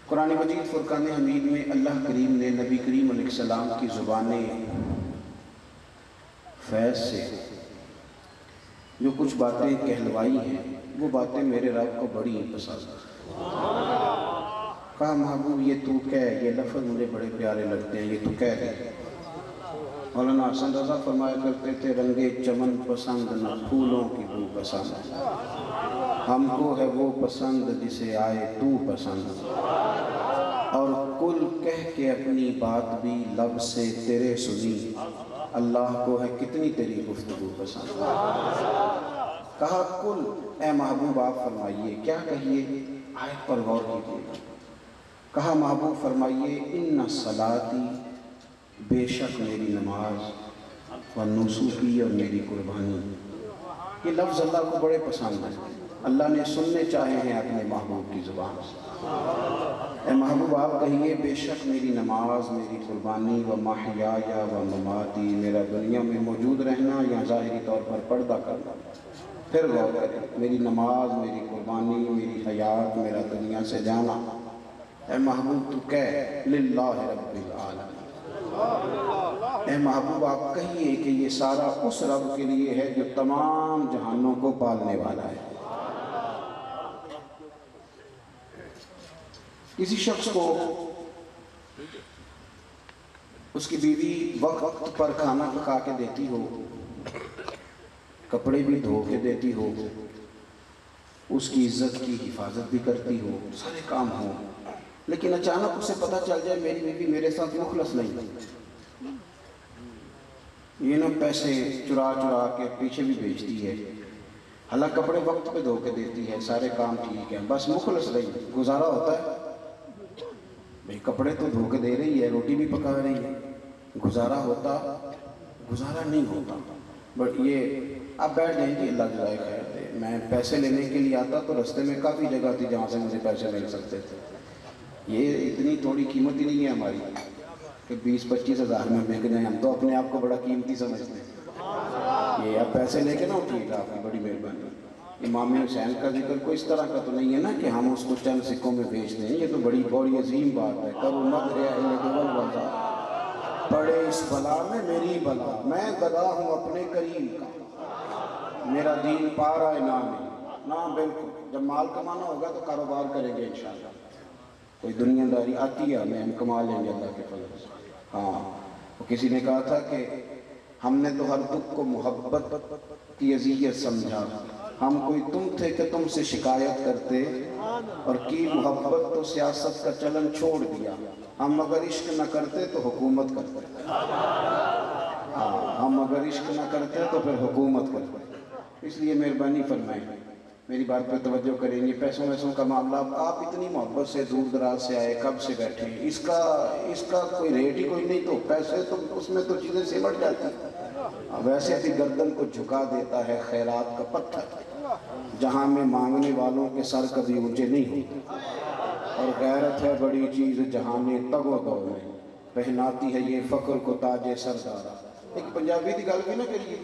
قرآن مجید فرقان حمید میں اللہ کریم نے نبی کریم علیہ السلام کی زبان فیض سے جو کچھ باتیں کہلوائی ہیں وہ باتیں میرے رب کو بڑی پسند ہیں۔ کہا محبوب یہ تو کہہ، یہ لفظ مجھے بڑے پیارے لگتے ہیں، یہ تو کہہ دے۔ مولانا حسن رضا فرمایا کرتے تھے رنگے چمن پسند نہ پھولوں کی بو پسند، ہم کو ہے وہ پسند جسے آئے تو پسند، اور کل کہہ کے اپنی بات بھی لب سے تیرے سنی، اللہ کو ہے کتنی تیری گفتگو پسند۔ کہا کل اے محبوب آپ فرمائیے، کیا کہیے؟ آیت پر غور کیجیے۔ کہا محبوب فرمائیے ان صلاتی، بے شک میری نماز، ونسکی اور میری قربانی۔ یہ لفظ اللہ کو بڑے پسند ہیں، اللہ نے سننے چاہے ہیں اپنے محبوب کی زبان سے۔ اے محبوب آپ کہیے بے شک میری نماز، میری قربانی، و محیایا و مماتی، میرا دنیا میں موجود رہنا یا ظاہری طور پر پردہ کرنا۔ پھر غور کریں، میری نماز، میری قربانی، میری حیات، میرا دنیا سے جانا۔ اے محبوب تو کہہ للہ رب العالمین۔ اے محبوب آپ کہیے کہ یہ سارا اس رب کے لیے ہے جو تمام جہانوں کو پالنے والا ہے۔ کسی شخص کو اس کی بیوی وقت پر کھانا پکا کے دیتی ہو، کپڑے بھی دھو کے دیتی ہو، اس کی عزت کی حفاظت بھی کرتی ہو، سارے کام ہوں، لیکن اچانک اسے پتہ چل جائے میری بیوی میرے ساتھ مخلص نہیں، یہ نہ پیسے چرا چرا کے پیچھے بھی بھیجتی ہے، حالانکہ کپڑے وقت پہ دھو کے دیتی ہے، سارے کام ٹھیک ہیں، بس مخلص نہیں، گزارا ہوتا ہے؟ بھئی کپڑے تو دھو کے دے رہی ہے، روٹی بھی پکا رہی ہے، گزارا ہوتا؟ گزارا نہیں ہوتا۔ بٹ یہ آپ بیٹھ جائیں کہ اللہ جزائے خیر دے، میں پیسے لینے کے لیے آتا تو رستے میں کافی جگہ تھی جہاں سے مجھے پیسے مل سکتے تھے، یہ اتنی تھوڑی قیمت ہی نہیں ہے ہماری کہ 20-25 ہزار میں بک جائیں، ہم تو اپنے آپ کو بڑا قیمتی سمجھتے ہیں۔ یہ آپ پیسے لے کے نہ اٹھیے گا، آپ کی بڑی مہربانی۔ امام حسین کا ذکر کوئی اس طرح کا تو نہیں ہے نا کہ ہم اس کو چند سکوں میں بیچ دیں، یہ تو بڑی عظیم بات ہے۔ کب امت ہے اہل دول بازار، پڑے اس بلا میں میری بلا، میں گدا ہوں اپنے کریم کا، میرا دین پارا انعام ہے۔ نا بالکل، جب مال کمانا ہوگا تو کاروبار کریں گے انشاءاللہ، کوئی دنیا داری آتی ہے ہمیں، ہم کما لیں گے اللہ کے فضل سے۔ ہاں، کسی نے کہا تھا کہ ہم نے تو ہر دکھ کو محبت کی اذیت سمجھا، ہم کوئی تم تھے کہ تم سے شکایت کرتے، اور کی محبت تو سیاست کا چلن چھوڑ دیا، ہم اگر عشق نہ کرتے تو حکومت کرتے۔ ہاں، ہم اگر عشق نہ کرتے تو پھر حکومت کرتے۔ اس لیے مہربانی فرمائیں، میری بات پہ توجہ کریں گے۔ پیسوں ویسوں کا معاملہ، آپ اتنی محبت سے دور دراز سے آئے، کب سے بیٹھے ہیں، اس کا کوئی ریٹ ہی کوئی نہیں، تو پیسے تو اس میں تو چیزیں سمٹ جاتی ہیں۔ ویسے بھی گردن کو جھکا دیتا ہے خیرات کا پتھر، جہاں میں مانگنے والوں کے سر کبھی اونچے نہیں ہوتے، اور غیرت ہے بڑی چیز جہاں تگ و دو میں، پہناتی ہے یہ فخر کو تاج سردارا۔ ایک پنجابی دی گل بھی نہ کریے،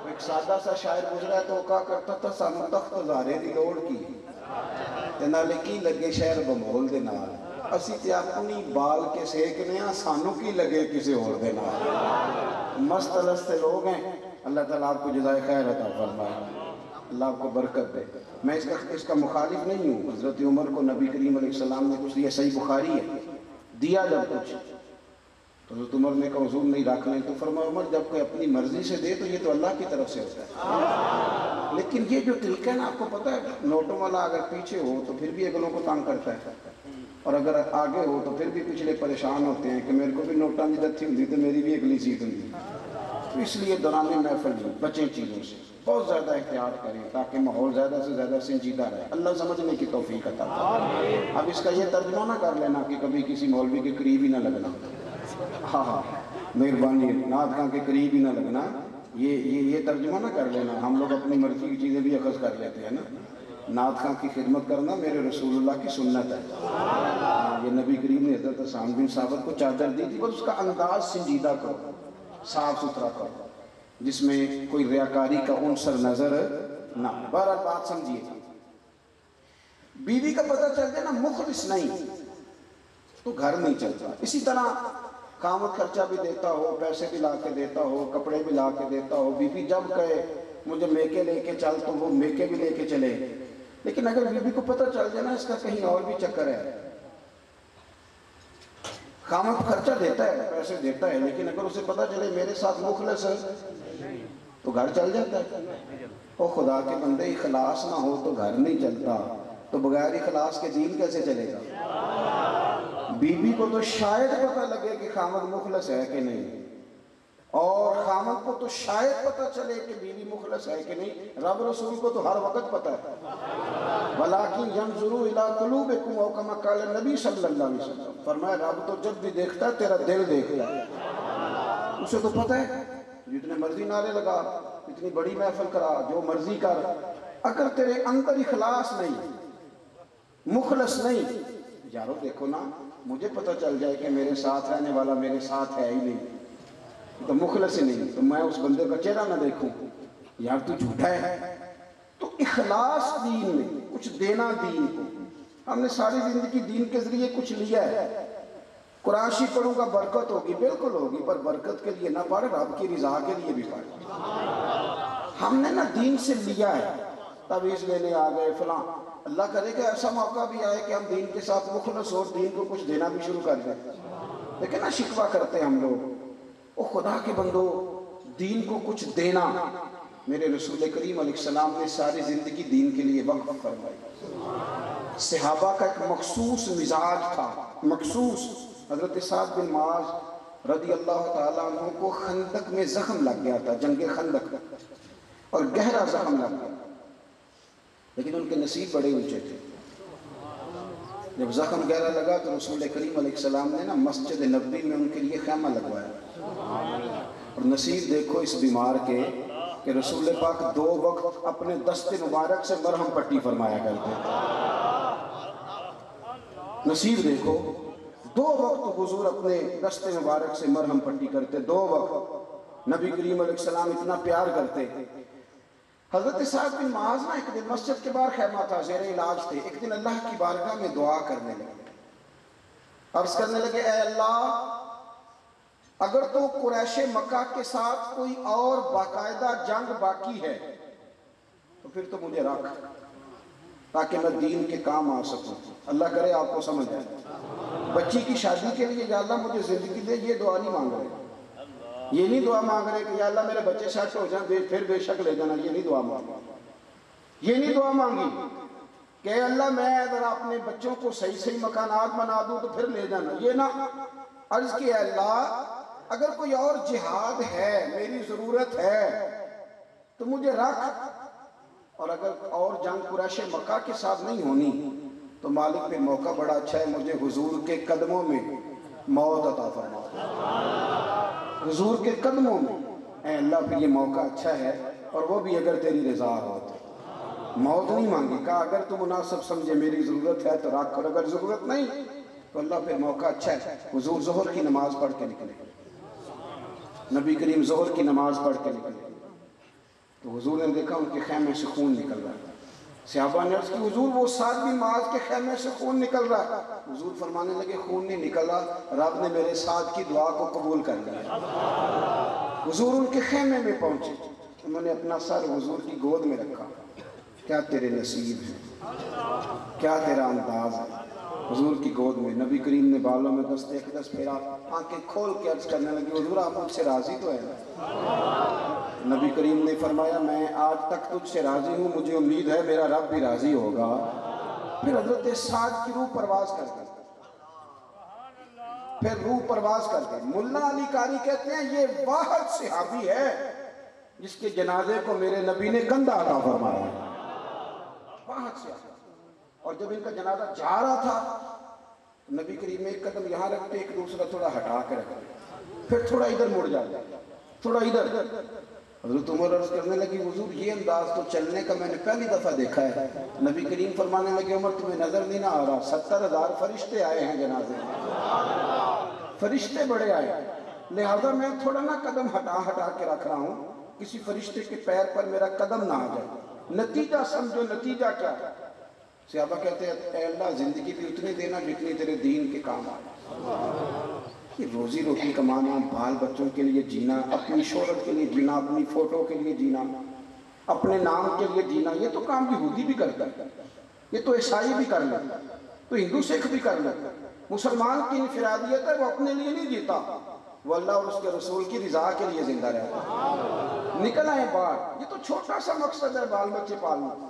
ایک سادہ سا شاعر گزرا ہے تو کہا کرتا تھا سانو تخت زارے دی لوڑ کی تے نالے کی لگے شہر بمول دے نال، اسی تے اپنی بال کے سیکنے ہاں، سانو کی لگے کسی اور دے نال۔ مست لستے لوگ ہیں، اللہ تعالیٰ آپ کو جزائے خیر عطا فرمائے، اللہ آپ کو برکت دے۔ میں اس کا مخالف نہیں ہوں، حضرت عمر کو نبی کریم علیہ السلام نے کچھ دیا، صحیح بخاری ہے، دیا جب کچھ تو حضرت عمر نے کہا حضور نہیں رکھ لیں، تو فرمایا عمر جب کوئی اپنی مرضی سے دے تو یہ تو اللہ کی طرف سے ہوتا ہے، لیکن یہ جو طریقہ ہے نا، آپ کو پتہ ہے نوٹوں والا اگر پیچھے ہو تو پھر بھی اگلوں کو تانگ کرتا ہے، اور اگر آگے ہو تو پھر بھی پچھلے پریشان ہوتے ہیں کہ میرے کو بھی نوٹاں کی دتھی ہوتی تو میری بھی اگلی سیٹ ہوتی۔ تو اس لیے دوران محفل میں بچیں چیزوں سے، بہت زیادہ احتیاط کریں تاکہ ماحول زیادہ سے زیادہ سنجیدہ رہے، اللہ سمجھنے کی توفیق عطا فرمائے۔ اب اس کا یہ ترجمہ نہ کر لینا کہ کبھی کسی مولوی کے قریب ہی نہ لگنا، ہاں ہاں مہربانی، نعت خاں کے قریب ہی نہ لگنا، یہ ترجمہ نہ کر لینا، ہم لوگ اپنی مرضی کی چیزیں بھی اخذ کر لیتے ہیں نا۔ نعت خاں کی خدمت کرنا میرے رسول اللہ کی سنت ہے، یہ نبی کریم نے حضرت حسان بن ثابت کو چادر دی تھی، بس اس کا انداز سنجیدہ کرو، صاف ستھرا کرو، جس میں کوئی ریاکاری کا عنصر نظر نہ۔ بہرحال بات سمجھیے، بیوی کا پتہ چل جائے نا مخلص نہیں تو گھر نہیں چلتا. اسی طرح خامد خرچہ بھی دیتا ہو، پیسے بھی لا کے دیتا ہو، کپڑے بھی لا کے دیتا ہو، بیوی جب کہے مجھے میکے لے کے چل تو وہ میکے بھی لے کے چلے. لیکن اگر بیوی کو پتہ چل جائے نا اس کا کہیں اور بھی چکر ہے، خامد خرچہ دیتا ہے، پیسے دیتا ہے، لیکن اگر اسے پتہ چلے میرے ساتھ مخلص ہے تو گھر چل جاتا ہے. او خدا کے بندے، اخلاص نہ ہو تو گھر نہیں چلتا، تو بغیر اخلاص کے دین کیسے چلے گا؟ بیوی کو تو شاید پتہ لگے کہ خامد مخلص ہے کہ نہیں، اور خامد کو تو شاید پتہ چلے کہ بیوی مخلص ہے کہ نہیں. رب رسول کو تو ہر وقت پتہ ہے. وَلَٰكِنْ يَنْظُرُ إِلَىٰ قُلُوبِكُمْ أَوْ كَمَا قَالَ النبی صلی اللہ علیہ وسلم. فرمایا رب تو جب بھی دیکھتا ہے تیرا دل دیکھتا ہے. اسے تو پتہ ہے جتنے مرضی نعرے لگا، اتنی بڑی محفل کرا، جو مرضی کر، اگر تیرے اندر اخلاص نہیں، مخلص نہیں، یارو دیکھو نا مجھے پتہ چل جائے کہ میرے ساتھ رہنے والا میرے ساتھ ہے ہی نہیں تو مخلص ہی نہیں، تو میں اس بندے کا چہرہ نہ دیکھوں، یار تو جھوٹا ہے. تو اخلاص دین میں، کچھ دینا دین کو. ہم نے ساری زندگی دین کے ذریعے کچھ لیا ہے. قرآن شریف پڑھوں گا برکت ہوگی، بالکل ہوگی، پر برکت کے لیے نہ پڑھ، رب کی رضا کے لیے بھی پڑھ. ہم نے نا دین سے لیا ہے، تعویذ لینے آ گئے فلاں. اللہ کرے کہ ایسا موقع بھی آئے کہ ہم دین کے ساتھ مخلص اور دین کو کچھ دینا بھی شروع کر دیں. لیکن نا شکوہ کرتے ہیں ہم لوگ، او خدا کے بندو دین کو کچھ دینا. میرے رسول کریم علیہ السلام نے ساری زندگی دین کے لیے وقف فرمائی. صحابہ کا ایک مخصوص مزاج تھا، مخصوص. حضرت سعد بن معاذ رضی اللہ تعالیٰ عنہ کو خندق میں زخم لگ گیا تھا، جنگ خندق، اور گہرا زخم لگ گیا، لیکن ان کے نصیب بڑے اونچے تھے. جب زخم گہرا لگا تو رسول کریم علیہ السلام نے نا مسجد نبوی میں ان کے لیے خیمہ لگوایا. اور نصیب دیکھو اس بیمار کے کہ رسول پاک 2 وقت اپنے دست مبارک سے مرہم پٹی فرمایا کرتے. نصیب دیکھو 2 وقت حضور اپنے دست مبارک سے مرہم پٹی کرتے، 2 وقت. نبی کریم علیہ السلام اتنا پیار کرتے. حضرت سعد بن معاذ نا ایک دن مسجد کے باہر خیمہ تھا، زیر علاج تھے. ایک دن اللہ کی بارگاہ میں دعا کرنے لگے، عرض کرنے لگے اے اللہ اگر تو قریش مکہ کے ساتھ کوئی اور باقاعدہ جنگ باقی ہے تو پھر تو مجھے رکھ تاکہ میں دین کے کام آ سکوں. اللہ کرے آپ کو سمجھ آئے. بچی کی شادی کے لیے یا اللہ مجھے زندگی دے، یہ دعا نہیں مانگ رہے. یہ نہیں دعا مانگ رہے کہ یا اللہ میرے بچے سیٹ ہو جائیں پھر بے شک لے جانا. یہ نہیں دعا مانگی. یہ نہیں دعا مانگی کہ اے اللہ میں اگر اپنے بچوں کو صحیح صحیح مکانات بنا دوں تو پھر لے جانا. یہ نہ، عرض کی اے اللہ اگر کوئی اور جہاد ہے، میری ضرورت ہے تو مجھے رکھ، اور اگر اور جنگ قریش مکہ کے ساتھ نہیں ہونی تو مالک پہ موقع بڑا اچھا ہے، مجھے حضور کے قدموں میں موت عطا فرما. حضور کے قدموں میں اے اللہ پھر یہ موقع اچھا ہے، اور وہ بھی اگر تیری رضا ہو تو. موت نہیں مانگی، کہا اگر تو مناسب سمجھے میری ضرورت ہے تو رکھ، اور اگر ضرورت نہیں تو اللہ پھر موقع اچھا ہے. حضور ظہر کی نماز پڑھ کے نکلے، نبی کریم ظہر کی نماز پڑھ کے نکلے تو حضور نے دیکھا ان کے خیمے سے خون نکل رہا ہے. صحابہ نے عرض کی حضور وہ سعد بن معاذ کے خیمے سے خون نکل رہا ہے. حضور فرمانے لگے خون نہیں نکل رہا، رب نے میرے سعد کی دعا کو قبول کر لیا. حضور ان کے خیمے میں پہنچے، انہوں نے اپنا سر حضور کی گود میں رکھا. کیا تیرے نصیب ہے، کیا تیرا انداز ہے. حضور کی گود میں نبی کریم نے بالوں میں 10 پھیرا، آنکھیں کھول کے عرض کرنے لگی حضور آپ مجھ سے راضی تو ہے نا؟ نبی کریم نے فرمایا میں آج تک تجھ سے راضی ہوں، مجھے امید ہے میرا رب بھی راضی ہوگا. پھر حضرت سعد کی روح پرواز کر گئی، پھر روح پرواز کر گئی. ملا علی قاری کہتے ہیں یہ واحد صحابی ہے جس کے جنازے کو میرے نبی نے کندھا عطا فرمایا. واحد صحابی. اور جب ان کا جنازہ جا رہا تھا نبی کریم ایک قدم یہاں رکھتے، ایک دوسرا تھوڑا ہٹا کے رکھتے، پھر تھوڑا ادھر مڑ جاتے، تھوڑا ادھر. حضرت عمر عرض کرنے لگی حضور یہ انداز تو چلنے کا میں نے پہلی دفعہ دیکھا ہے. نبی کریم فرمانے لگے عمر تمہیں نظر نہیں نہ آ رہا 70,000 فرشتے آئے ہیں جنازے میں، فرشتے بڑے آئے، لہذا میں تھوڑا نا قدم ہٹا کے رکھ رہا ہوں کسی فرشتے کے پیر پر میرا قدم نہ آ جائے. نتیجہ سمجھو، نتیجہ کیا ہے؟ صحابہ کہتے ہیں اے اللہ زندگی بھی اتنی دینا جتنی تیرے دین کے کام آئے۔ یہ روزی روٹی کمانا، بال بچوں کے لیے جینا، اپنی شہرت کے لیے جینا، اپنی فوٹو کے لیے جینا، اپنے نام کے لیے جینا، یہ تو کام یہودی بھی کرتا ہے، یہ تو عیسائی بھی کر لیتا ہے، تو ہندو سکھ بھی کر لیتا ہے۔ مسلمان کی انفرادیت ہے، وہ اپنے لیے نہیں جیتا، وہ اللہ اور اس کے رسول کی رضا کے لیے زندہ رہتا ہے۔ نکل آئے باہر، یہ تو چھوٹا سا مقصد ہے بال بچے پالنا،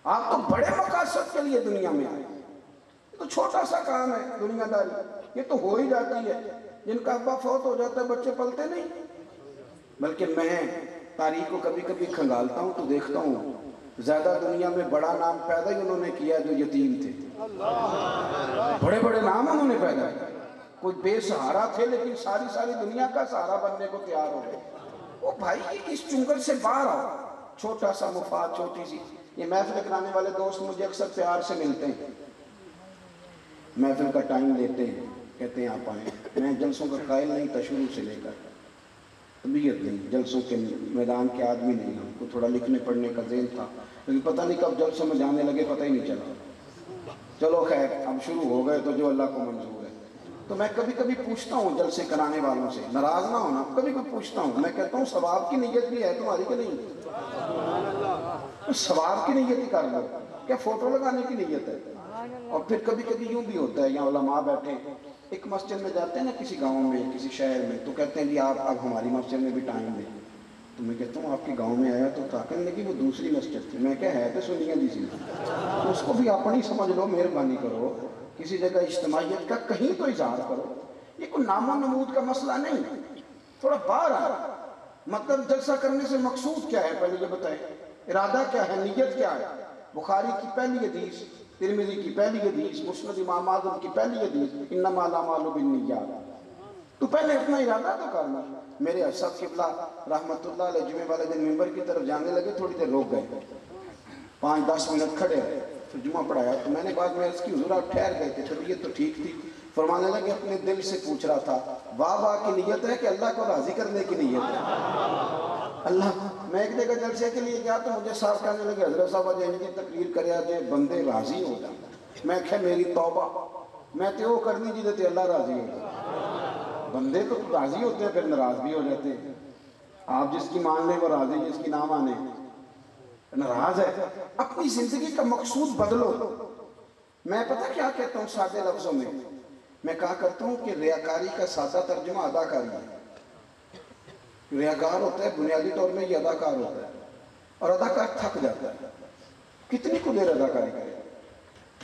آپ تو بڑے مقاصد کے لیے دنیا میں آئے، یہ تو چھوٹا سا کام ہے دنیا داری، یہ تو ہو ہی جاتی ہے۔ جن کا ابا فوت ہو جاتا ہے بچے پلتے نہیں، بلکہ میں تاریخ کو کبھی کبھی کھنگالتا ہوں تو دیکھتا ہوں زیادہ دنیا میں بڑا نام پیدا ہی انہوں نے کیا جو یتیم تھے، بڑے بڑے نام انہوں نے پیدا کیا، کوئی بے سہارا تھے لیکن ساری دنیا کا سہارا بننے کو تیار ہو گئے۔ وہ بھائی اس چنگل سے باہر آؤ، چھوٹا سا مفاد، چھوٹی سی۔ یہ محفل کرانے والے دوست مجھے اکثر پیار سے ملتے ہیں، محفل کا ٹائم لیتے ہیں، کہتے ہیں آپ آئیں۔ میں جلسوں کا قائل نہیں تھا شروع سے لے کر، طبیعت نہیں، جلسوں کے میدان کے آدمی نہیں ہوں، کو تھوڑا لکھنے پڑھنے کا ذہن تھا، لیکن پتہ نہیں کب جلسوں میں جانے لگے پتہ ہی نہیں چلا۔ چلو خیر اب شروع ہو گئے تو جو اللہ کو منظور ہے۔ تو میں کبھی کبھی پوچھتا ہوں جلسے کرانے والوں سے، ناراض نہ ہونا، کبھی کبھی پوچھتا ہوں، میں کہتا ہوں ثواب کی نیت بھی ہے تمہاری کہ نہیں؟ ثواب کی نیت ہی کر لو، کیا فوٹو لگانے کی نیت ہے؟ اور پھر کبھی کبھی یوں بھی ہوتا ہے، یہاں علماء بیٹھے ہیں، ایک مسجد میں جاتے ہیں نا کسی گاؤں میں کسی شہر میں، تو کہتے ہیں جی آپ اب ہماری مسجد میں بھی ٹائم دیں، تو میں کہتا ہوں آپ کے گاؤں میں آیا تو تاکن لگی وہ دوسری مسجد تھی، میں کہا ہے تو سنیے جی سی، اس کو بھی اپنی سمجھ لو، مہربانی کرو، کسی جگہ اجتماعیت کا کہیں تو اظہار کرو، یہ کوئی نام و نمود کا مسئلہ نہیں، تھوڑا باہر آ، مطلب جلسہ کرنے سے مقصود کیا ہے پہلے یہ بتائیں، ارادہ کیا ہے، نیت کیا ہے؟ بخاری کی پہلی حدیث، ترمذی کی پہلی حدیث، مسند امام اعظم کی پہلی حدیث، انما الاعمال بالنیات، تو پہلے اپنا ارادہ تو کرنا۔ میرے اسد قبلہ رحمت اللہ علیہ جمعے والے دن ممبر کی طرف جانے لگے، تھوڑی دیر روک گئے، 5-10 منٹ کھڑے رہے، پھر جمعہ پڑھایا تو میں نے بعد میں عرض کی حضور آپ ٹھہر گئے تھے، طبیعت تو ٹھیک تھی؟ فرمانے لگے اپنے دل سے پوچھ رہا تھا، واہ واہ کی نیت ہے کہ اللہ کو راضی کرنے کی نیت ہے؟ اللہ، میں ایک جگہ جلسے کے لیے گیا تو مجھے صاحب کہنے لگے حضرت صاحب آج ان کی تقریر کریا جے بندے راضی ہو جائیں، میں کہا میری توبہ، میں تے وہ کرنی جی تے اللہ راضی ہو جائے، بندے تو راضی ہوتے ہیں پھر ناراض بھی ہو جاتے ہیں، آپ جس کی مان لیں وہ راضی، جس کی نہ مانے ناراض ہے۔ اپنی زندگی کا مقصود بدلو۔ میں پتہ کیا کہتا ہوں سادے لفظوں میں کہا کرتا ہوں کہ ریاکاری کا سادہ ترجمہ اداکاری ہے۔ ریاکار ہوتا ہے بنیادی طور میں یہ اداکار ہوتا ہے، اور اداکار تھک جاتا ہے، کتنی کو دیر اداکاری کرے؟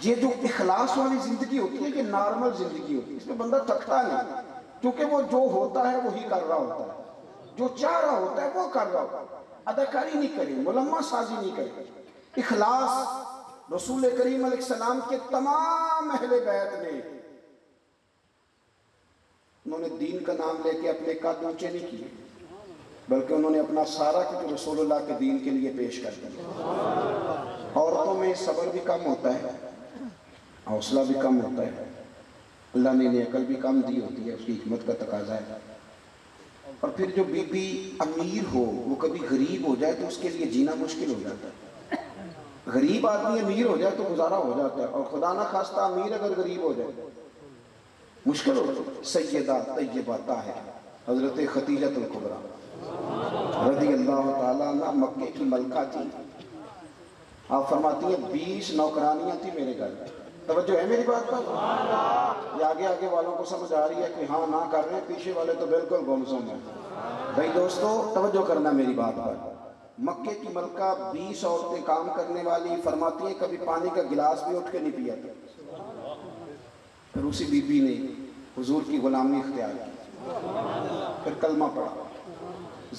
یہ جو اخلاص والی زندگی ہوتی ہے یہ نارمل زندگی ہوتی ہے، اس میں بندہ تھکتا نہیں، کیونکہ وہ جو ہوتا ہے وہی کر رہا ہوتا ہے، جو چاہ رہا ہوتا ہے وہ کر رہا ہوتا ہے، اداکاری نہیں کرے، ملمہ سازی نہیں کرے۔ اخلاص رسول کریم علیہ السلام کے تمام اہل بیت نے، انہوں نے دین کا نام لے کے اپنے قد اونچے نہیں کیے، بلکہ انہوں نے اپنا سارا کچھ رسول اللہ کے دین کے لیے پیش کر دیا۔ عورتوں میں صبر بھی کم ہوتا ہے، حوصلہ بھی کم ہوتا ہے، اللہ نے انہیں عقل بھی کم دی ہوتی ہے، اس کی حکمت کا تقاضا ہے۔ اور پھر جو بی بی امیر ہو وہ کبھی غریب ہو جائے تو اس کے لیے جینا مشکل ہو جاتا ہے، غریب آدمی امیر ہو جائے تو گزارا ہو جاتا ہے، اور خدا نہ خواستہ امیر اگر غریب ہو جائے مشکل ہو جاتا ہے۔ سیدہ طیبہ طاہرہ حضرت خدیجہ الکبریٰ رضی اللہ تعالیٰ عنہ مکے کی ملکہ تھی، آپ فرماتی ہیں 20 نوکرانیاں تھی میرے گھر، توجہ ہے میری بات پر؟ یہ آگے والوں کو سمجھ آ رہی ہے کہ ہاں نہ کر رہے ہیں، پیچھے والے تو بالکل گمسم ہیں۔ بھائی دوستو توجہ کرنا میری بات پر، مکے کی ملکہ 20 عورتیں کام کرنے والی، فرماتی ہیں کبھی پانی کا گلاس بھی اٹھ کے نہیں پیا تھا۔ پھر اسی بی بی نے حضور کی غلامی اختیار کی، پھر کلمہ پڑھا،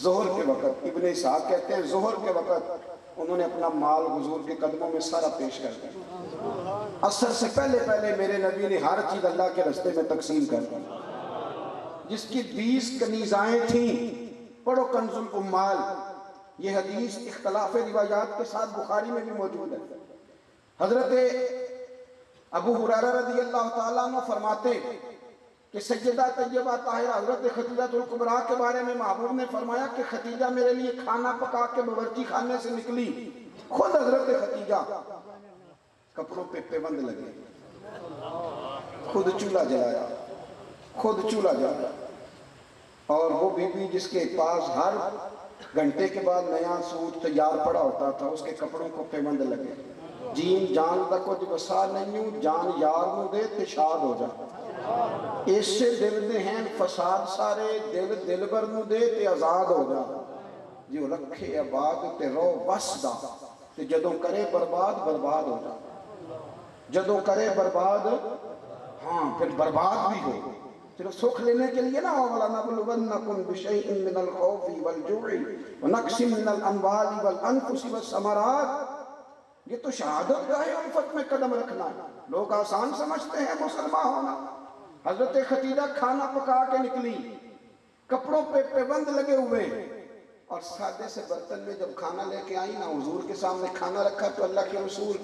ظہر کے وقت، ابن اسحاق کہتے ہیں ظہر کے وقت انہوں نے اپنا مال حضور کے قدموں میں سارا پیش کر دیا، عصر سے پہلے میرے نبی نے ہر چیز اللہ کے رستے میں تقسیم کر دی۔ جس کی 20 کنیزائیں تھیں، پڑھو کنز الاموال، یہ حدیث اختلاف روایات کے ساتھ بخاری میں بھی موجود ہے۔ حضرت ابو ہریرہ رضی اللہ تعالیٰ عنہ فرماتے کہ سیدہ طیبہ طاہرہ حضرت خدیجہ الکبریٰ کے بارے میں محبوب نے فرمایا کہ خدیجہ میرے لیے کھانا پکا کے باورچی خانے سے نکلی، خود حضرت خدیجہ کپڑوں پہ پیوند لگے، خود چولہا جلایا، خود چولہا جلایا، اور وہ بی بی جس کے پاس ہر گھنٹے کے بعد نیا سوٹ تیار پڑا ہوتا تھا، اس کے کپڑوں کو پیوند لگے، جین جان دا کچھ وسا نہیں، جان یار نو دے تے شاد ہو جا، اس سے دل دے ہیں فساد سارے، دل دل بر نو دے تے آزاد ہو جا، جو رکھے آباد تے رو بس دا، تے جدوں کرے برباد برباد ہو جا، جدوں کرے برباد، ہاں پھر برباد بھی ہو، صرف سکھ لینے کے لیے نہ، وَلَنَبْلُوَنَّكُمْ بِشَيْءٍ مِّنَ الْخَوْفِ وَالْجُوعِ وَنَقْصٍ مِّنَ الْأَمْوَالِ وَالْأَنفُسِ وَالثَّمَرَاتِ، یہ تو شہادت گاہ الفت میں قدم رکھنا ہے۔ لوگ آسان سمجھتے ہیں مسلمان ہونا۔ حضرت خدیجہ کھانا پکا کے نکلی، کپڑوں پہ پیوند لگے ہوئے، اور سادے سے برتن میں جب کھانا لے کے آئی نا، حضور کے سامنے کھانا رکھا تو اللہ کے رسول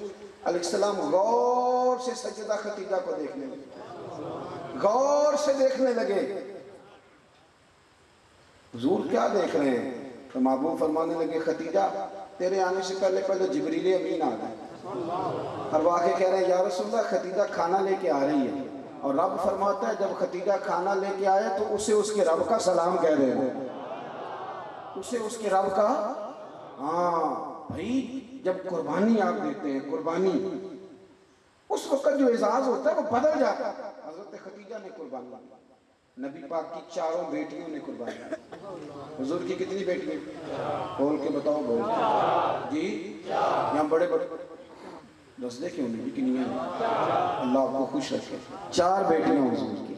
علیہ السلام غور سے سجدہ خدیجہ کو دیکھنے لگے، غور سے دیکھنے لگے۔ حضور کیا دیکھ رہے ہیں؟ تو محبوب فرمانے لگے خدیجہ تیرے آنے سے پہلے پہلے جبریل امین آ گئے، اور واقع کہہ رہے ہیں یا رسول اللہ خدیجہ کھانا لے کے آ رہی ہے، اور رب فرماتا ہے جب خدیجہ کھانا لے کے آئے تو اسے اس کے رب کا سلام کہہ رہے ہیں، اسے اس کے رب کا، ہاں بھائی جب قربانی آپ دیتے ہیں، قربانی اس وقت جو اعزاز ہوتا ہے وہ بدل جاتا ہے۔ حضرت خدیجہ نے قربانی، نبی پاک کی چاروں بیٹیوں نے قربانی، حضور کی کتنی بیٹیاں؟ بول کے بتاؤ، بول جی، یہاں بڑے بڑے دس دے کیوں نہیں کنی ہیں، اللہ آپ کو خوش رکھے، 4 بیٹیاں حضور کی۔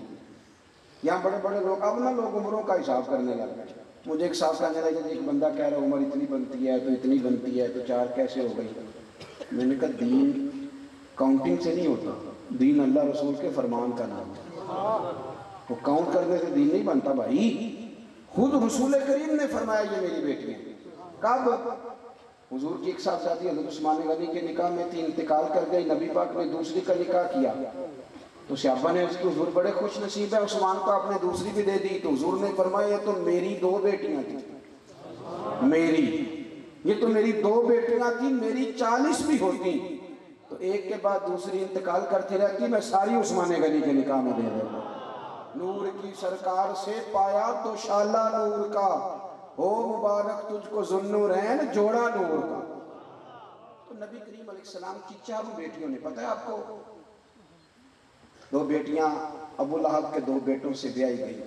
یہاں بڑے بڑے لوگ، اب نہ لوگ عمروں کا حساب کرنے لگے، مجھے ایک صاحب کہنے لگے ایک بندہ کہہ رہا عمر اتنی بنتی ہے تو اتنی بنتی ہے تو 4 کیسے ہو گئی؟ میں نے کہا دین کاؤنٹنگ سے نہیں ہوتا، دین اللہ رسول کے فرمان کا نام ہے، وہ کاؤنٹ کرنے سے دین نہیں بنتا بھائی۔ خود رسول کریم نے فرمایا یہ میری بیٹی ہے۔ کب؟ حضور کی ایک صاحبزادی حضرت عثمان غنی کے نکاح میں تھی، انتقال کر گئی، نبی پاک نے دوسری کا نکاح کیا تو صحابہ نے اس کی حضور بڑے خوش نصیب ہے عثمان کو آپ نے دوسری بھی دے دی، تو حضور نے فرمایا یہ تو میری 2 بیٹیاں تھیں، میری یہ تو میری 2 بیٹیاں تھیں، میری 40 بھی ہوتی تو ایک کے بعد دوسری انتقال کرتی رہتی، میں ساری عثمان غنی کے نکاح میں دے دیتا۔ نور کی سرکار سے پایا تو شالہ نور کا، ہو مبارک تجھ کو ذوالنورین جوڑا نور کا۔ تو نبی کریم علیہ السلام کی 4 بیٹیوں نے، پتہ ہے آپ کو 2 بیٹیاں ابو لہب کے 2 بیٹوں سے بیائی گئی،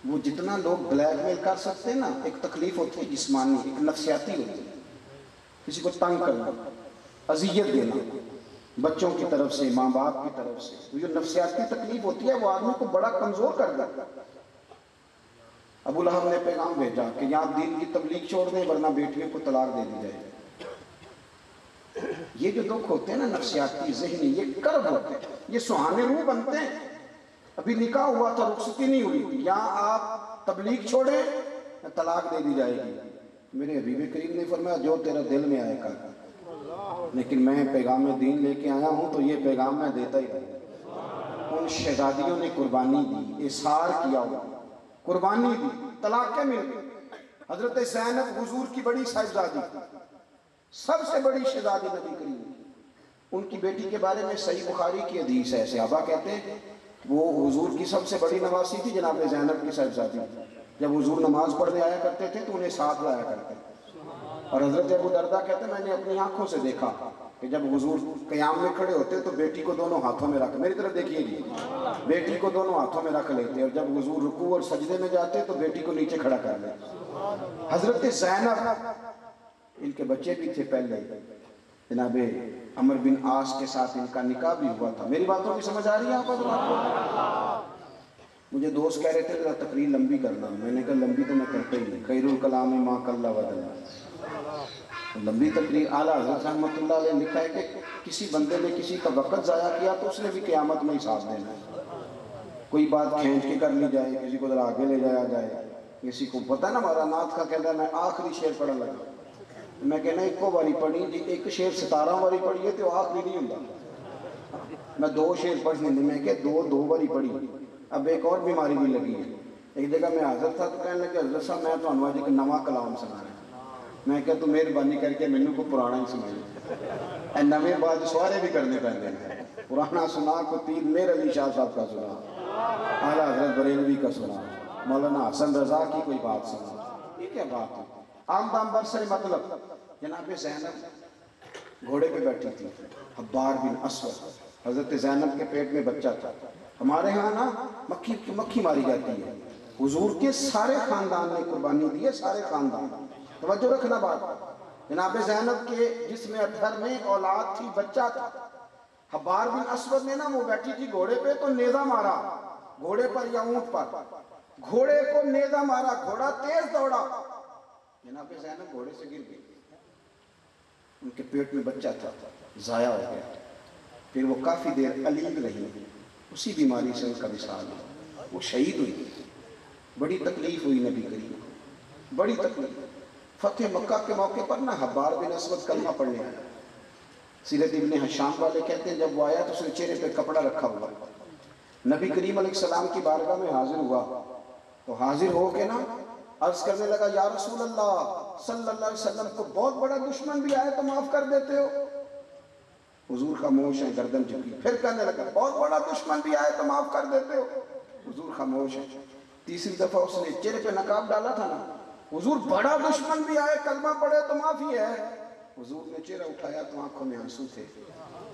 وہ جتنا لوگ بلیک میل کر سکتے ہیں نا، ایک تکلیف ہوتی ہے جسمانی، ایک نفسیاتی ہوتی ہے، کسی کو تنگ کرنا، اذیت دینا، بچوں کی طرف سے، ماں باپ کی طرف سے، وہ جو نفسیاتی تکلیف ہوتی ہے وہ آدمی کو بڑا کمزور کر دیتا ہے۔ ابو لہب نے پیغام بھیجا کہ یہاں دین کی تبلیغ چھوڑ دیں ورنہ بیٹیوں کو طلاق دے دی جائے۔ یہ جو دکھ ہوتے ہیں نا نفسیاتی ذہنی، یہ کرب ہوتے ہیں، یہ سہانے روح بنتے ہیں۔ ابھی نکاح ہوا تھا، رخصتی نہیں ہوئی تھی، یہاں آپ تبلیغ چھوڑیں طلاق دے دی جائے گی۔ میرے حبیب کریم نے فرمایا جو تیرا دل میں آئے کر، لیکن میں پیغام دین لے کے آیا ہوں تو یہ پیغام میں دیتا ہی رہا۔ ان شہزادیوں نے قربانی دی، اصرار کیا ہوا، قربانی دی، طلاقیں مل گئی۔ حضرت زینب حضور کی بڑی صاحبزادی، سب سے بڑی شہزادی نبی کریم، ان کی بیٹی کے بارے میں صحیح بخاری کی حدیث ہے، صحابہ کہتے ہیں وہ حضور کی سب سے بڑی نواسی تھی جناب زینب کی صاحبزادی۔ جب حضور نماز پڑھنے آیا کرتے تھے تو انہیں ساتھ لایا کرتے، اور حضرت ابو دردہ کہتے ہیں میں نے اپنی آنکھوں سے دیکھا کہ جب حضور قیام میں کھڑے ہوتے تو بیٹی کو دونوں ہاتھوں میں رکھ، میری طرف دیکھیے گی، بیٹی کو دونوں ہاتھوں میں رکھ لیتے، اور جب حضور رکوع اور سجدے میں جاتے تو بیٹی کو نیچے کھڑا کر لیتے۔ حضرت زینب، ان کے بچے بھی تھے پہلے، جناب عمر بن عاص کے ساتھ ان کا نکاح بھی ہوا تھا۔ میری باتوں کی سمجھ آ رہی ہے آپ کو؟ مجھے دوست کہہ رہے تھے ذرا تقریر لمبی کرنا، میں نے کہا لمبی تو میں کرتا ہی نہیں، خیر الکلام ما قل ودل۔ لمبی تقریر، اعلیٰ حضرت رحمۃ اللہ علیہ لکھا ہے کہ کسی بندے نے کسی کا وقت ضائع کیا تو اس نے بھی قیامت میں حساب دینا ہے۔ کوئی بات کھینچ کے کر لی جائے، کسی کو ذرا آگے لے جایا جائے، کسی کو پتہ ہے نا ہمارا نعت کا کہتا ہے میں آخری شعر پڑھا لگا، میں کہنا ایک کو باری پڑھی جی، ایک شعر 17 باری پڑھیے تو آخری نہیں ہوتا، میں 2 شعر پڑھنے دیں، میں کہ 2 باری پڑھی۔ اب ایک اور بیماری بھی لگی ہے، ایک جگہ میں حاضر تھا تو کہنے لگے حضرت صاحب میں تو انواج ایک نواں کلام سنا رہا، میں کہ تو مہربانی کر کے مینوں کو پرانا ہی سنائی۔ اے نویں بعد سوارے بھی کرنے پہنے ہیں، پرانا سنا کو پیر میر علی شاہ صاحب کا سنا، اعلیٰ حضرت بریلوی کا سنا، مولانا حسن رضا کی کوئی بات سنا، یہ کیا بات ہے؟ عام دام برسر مطلب جناب زینب گھوڑے پہ بیٹھی تھی، حبار بن اسود، حضرت زینب کے پیٹ میں بچہ تھا۔ ہمارے ہاں نا مکھی ماری جاتی ہے، حضور کے سارے خاندان نے قربانی دی ہے، سارے خاندان۔ توجہ رکھنا بات، جناب زینب کے جس میں ادھر میں اولاد تھی، بچہ تھا، حبار بن اسود نے نا وہ بیٹھی تھی گھوڑے پہ تو نیزہ مارا گھوڑے پر یا اونٹ پر، گھوڑے کو نیزہ مارا، گھوڑا تیز دوڑا، جناب زینب گھوڑے سے گر گئی، ان کے پیٹ میں بچہ تھا، ضائع ہو گیا۔ پھر وہ کافی دیر علیم رہی، اسی بیماری سے ان کا وصال ہوا، وہ شہید ہوئی۔ بڑی تکلیف ہوئی نبی کریم کو، بڑی تکلیف۔ فتح مکہ کے موقع پر نا حبار بن اسود کلمہ پڑھنے آیا، سیرت ابن حشام والے کہتے ہیں جب وہ آیا تو اس نے چہرے پہ کپڑا رکھا ہوا، نبی کریم علیہ السلام کی بارگاہ میں حاضر ہوا تو حاضر ہو کے نا عرض کرنے لگا یا رسول اللہ صلی اللہ علیہ وسلم کو بہت بڑا دشمن بھی آئے تو معاف کر دیتے ہو؟ حضور خاموش ہیں، گردن جھکی۔ پھر کہنے لگا بہت بڑا دشمن بھی آئے تو معاف کر دیتے ہو؟ حضور خاموش ہیں۔ تیسری دفعہ اس نے چہرے پہ نقاب ڈالا تھا نا، حضور بڑا دشمن بھی آئے کلمہ پڑھے تو معافی ہے؟ حضور نے چہرہ اٹھایا تو آنکھوں میں آنسو تھے۔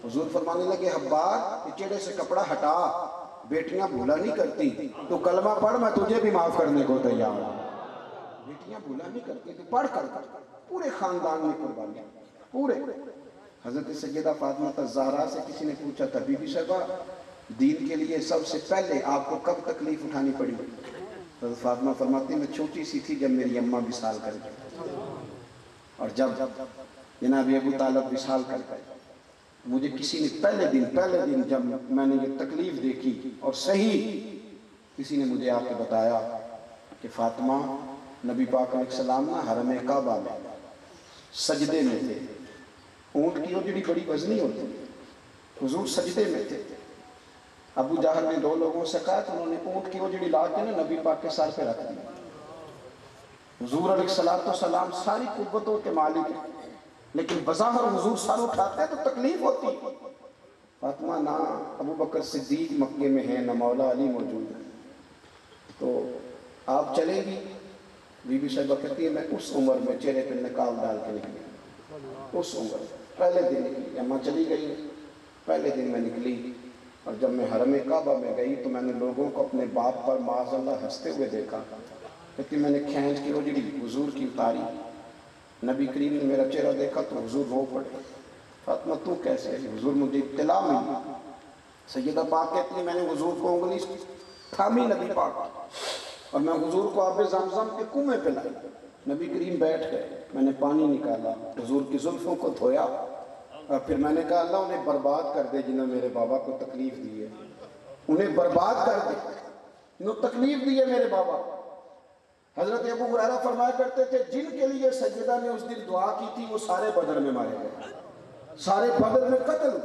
حضور فرمانے لگے حبار یہ چہرے سے کپڑا ہٹا، بیٹیاں بھولا نہیں کرتی، تو کلمہ پڑھ میں تجھے بھی معاف کرنے کو تیار ہوں۔ بیٹیاں بھولا نہیں کرتی، تو پڑھ کر پورے خاندان میں قربانی، پورے۔ حضرت سیدہ فاطمہ الزہرا سے کسی نے پوچھا تھا بی بی صاحبہ دین کے لیے سب سے پہلے آپ کو کب تکلیف اٹھانی پڑی؟ حضرت فاطمہ فرماتی میں چھوٹی سی تھی جب میری اماں وصال کر گئی، اور جب جناب ابو طالب وصال کر گئے مجھے کسی نے پہلے دن جب میں نے یہ تکلیف دیکھی اور صحیح کسی نے مجھے آ کے بتایا کہ فاطمہ نبی پاک علیہ السلام نا حرم کعبہ میں سجدے میں تھے، اونٹ کی اجڑی بڑی وزنی ہوتی، حضور سجدے میں تھے، ابو جہل نے دو لوگوں سے کہا تو انہوں نے اونٹ کی اجڑی لا کے نا نبی پاک کے سر پہ رکھ دی۔ حضور علیہ السلام ساری قوتوں کے مالک ہیں، لیکن بظاہر حضور سر اٹھاتے تو تکلیف ہوتی۔ فاطمہ نہ ابو بکر صدیق مکے میں ہیں نہ مولا علی موجود ہے، تو آپ چلیں گی؟ بی بی صاحبہ کہتی ہے میں اس عمر میں چہرے پہ نقاب ڈال کے نکلی، اس عمر پہلے دن نکلی، اماں چلی گئی پہلے دن میں نکلی، اور جب میں حرم کعبہ میں گئی تو میں نے لوگوں کو اپنے باپ پر معاذ اللہ ہنستے ہوئے دیکھا، کہتی میں نے کھینچ کی اجڑی حضور کی اتاری، نبی کریم نے میرا چہرہ دیکھا تو حضور رو پڑے، فاطمہ تو کیسے؟ حضور مجھے اطلاع ملی، سیدہ پاک کہتی ہے میں نے حضور کو انگلی تھامی نبی پاک اور میں حضور کو آب زمزم کے کنویں پہ لائی، نبی کریم بیٹھ گئے، میں نے پانی نکالا، حضور کی زلفوں کو دھویا، اور پھر میں نے کہا اللہ انہیں برباد کر دے جنہوں نے میرے بابا کو تکلیف دی ہے، انہیں برباد کر دے، انہوں تکلیف دی ہے میرے بابا۔ حضرت ابو ہریرہ فرمایا کرتے تھے جن کے لیے سیدہ نے اس دن دعا کی تھی وہ سارے بدر میں مارے گئے، سارے بدر میں قتل،